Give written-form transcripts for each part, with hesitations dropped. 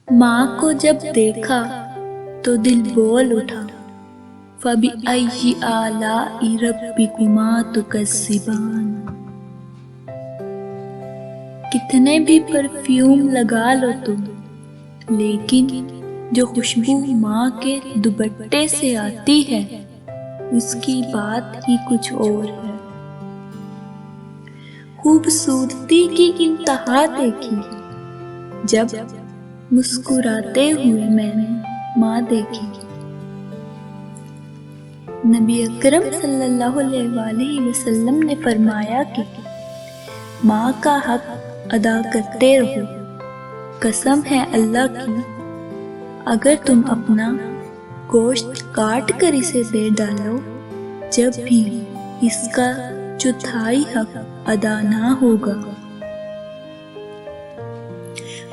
माँ को जब देखा तो दिल बोल उठा, फबिअय्यि आलाइ रब्बिकुमा तुकज़्ज़िबान। कितने भी परफ्यूम लगा लो तुम, लेकिन जो खुशबू माँ के दुपट्टे से आती है उसकी बात ही कुछ और है। खूबसूरती की इंतहा देखी जब मुस्कुराते हुए मैंने माँ देखी। नबी अकरम सल्लल्लाहु अलैहि वसल्लम ने फरमाया कि माँ का हक अदा करते रहो। कसम है अल्लाह की, अगर तुम अपना गोश्त काट कर इसे दे डालो, जब भी इसका चौथाई हक अदा ना होगा।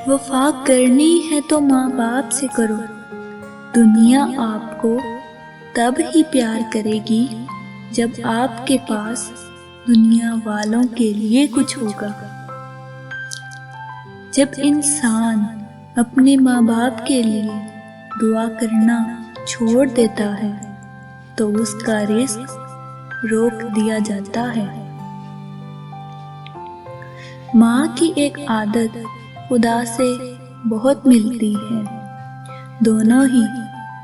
वफा करनी है तो माँ बाप से करो। दुनिया आपको तब ही प्यार करेगी जब आपके पास दुनिया वालों के लिए कुछ होगा। जब इंसान अपने माँ बाप के लिए दुआ करना छोड़ देता है तो उसका रिस्क रोक दिया जाता है। माँ की एक आदत खुदा से बहुत मिलती है, दोनों ही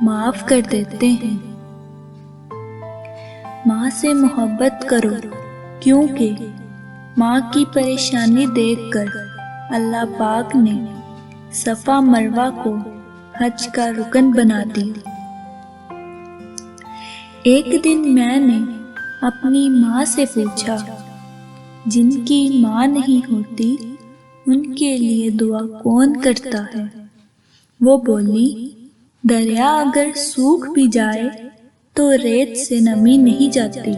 माफ कर देते हैं। माँ से मोहब्बत करो, क्योंकि माँ की परेशानी देखकर अल्लाह पाक ने सफ़ा मरवा को हज का रुकन बना दिया। एक दिन मैंने अपनी माँ से पूछा, जिनकी माँ नहीं होती उनके लिए दुआ कौन करता है? वो बोली, दरिया अगर सूख भी जाए तो रेत से नमी नहीं जाती।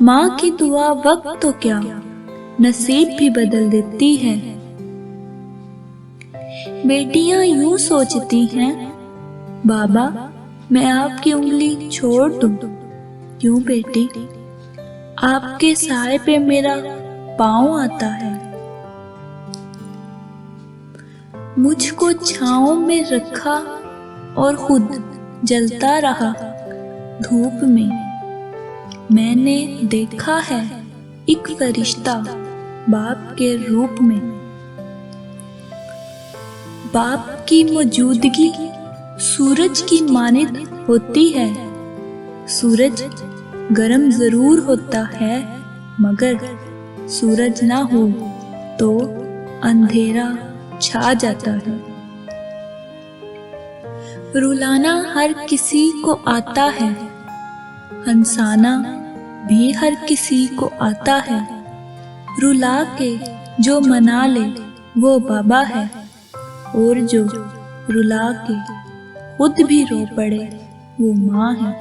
माँ की दुआ वक्त तो क्या, नसीब भी बदल देती है। बेटियां यूं सोचती हैं, बाबा मैं आपकी उंगली छोड़ दूं। क्यों बेटी, आपके साए पे मेरा पाँव आता है। मुझको छाँव में रखा और खुद जलता रहा धूप में। मैंने देखा है एक फरिश्ता बाप के रूप में। बाप की मौजूदगी सूरज की मानित होती है। सूरज गरम जरूर होता है, मगर सूरज ना हो तो अंधेरा छा जाता है। रुलाना हर किसी को आता है, हंसाना भी हर किसी को आता है। रुला के जो मना ले वो बाबा है, और जो रुला के खुद भी रो पड़े वो माँ है।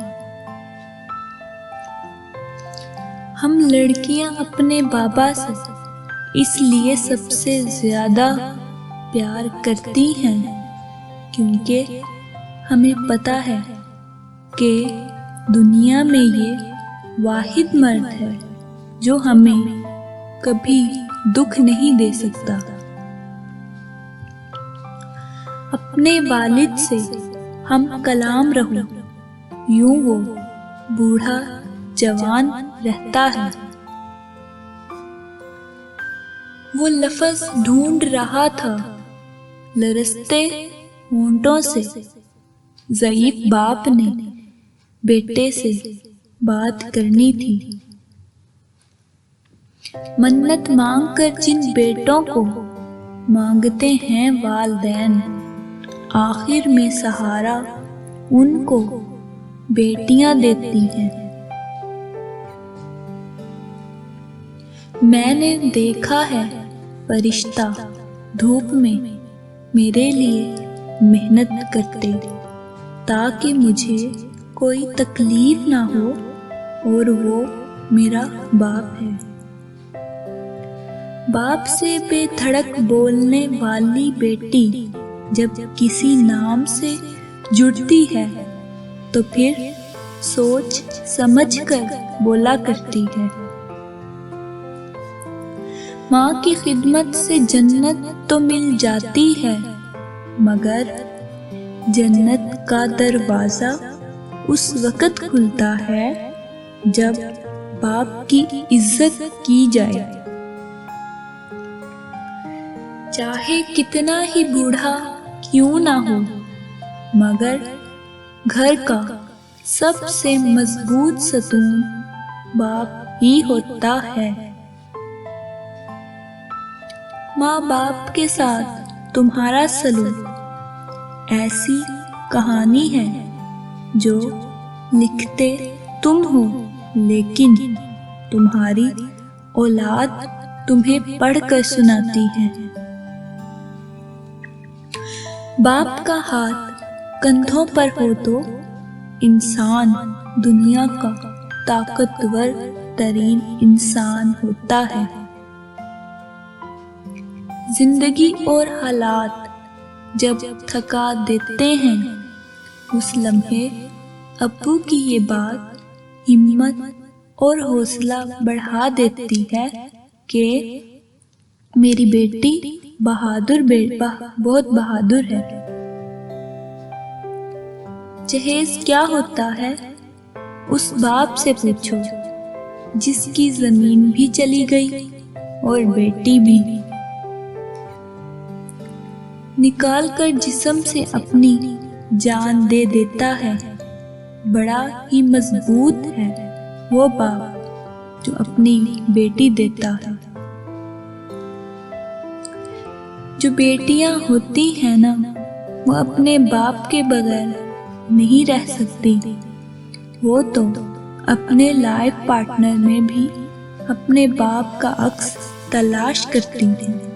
हम लड़कियां अपने बाबा से इसलिए सबसे ज्यादा प्यार करती हैं क्योंकि हमें पता है कि दुनिया में ये वाहिद मर्द है जो हमें कभी दुख नहीं दे सकता। अपने वालिद से हम कलाम रहो, यूं वो बूढ़ा जवान रहता है। वो लफ्ज़ ढूंढ रहा था लरसते होंठों से। ज़ईफ बाप ने बेटे से बात करनी थी। मन्नत मांगकर जिन बेटों को मांगते हैं वालदैन, आखिर में सहारा उनको बेटियां देती हैं। मैंने देखा है फरिश्ता धूप में मेरे लिए मेहनत करते, ताकि मुझे कोई तकलीफ ना हो, और वो मेरा बाप है। बाप से बेधड़क बोलने वाली बेटी जब किसी नाम से जुड़ती है तो फिर सोच समझ कर बोला करती है। माँ की खिदमत से जन्नत तो मिल जाती है, मगर जन्नत का दरवाज़ा उस वक़्त खुलता है जब बाप की इज्जत की जाए। चाहे कितना ही बूढ़ा क्यों ना हो, मगर घर का सबसे मजबूत सतून बाप ही होता है। माँ बाप के साथ तुम्हारा सलूक ऐसी कहानी है जो लिखते तुम हो, लेकिन तुम्हारी औलाद तुम्हें पढ़कर सुनाती है। बाप का हाथ कंधों पर हो तो इंसान दुनिया का ताकतवर तरीन इंसान होता है। जिंदगी और हालात जब थका देते हैं, उस लम्हे अब्बू की ये बात हिम्मत और हौसला बढ़ा देती है कि मेरी बेटी बहुत बहादुर है। जहेज क्या होता है उस बाप से पूछो जिसकी जमीन भी चली गई और बेटी भी। निकाल कर जिस्म से अपनी जान दे देता है, बड़ा ही मजबूत है वो बाप जो अपनी बेटी देता है। जो बेटियां होती हैं ना, वो अपने बाप के बगैर नहीं रह सकती। वो तो अपने लाइफ पार्टनर में भी अपने बाप का अक्स तलाश करती हैं।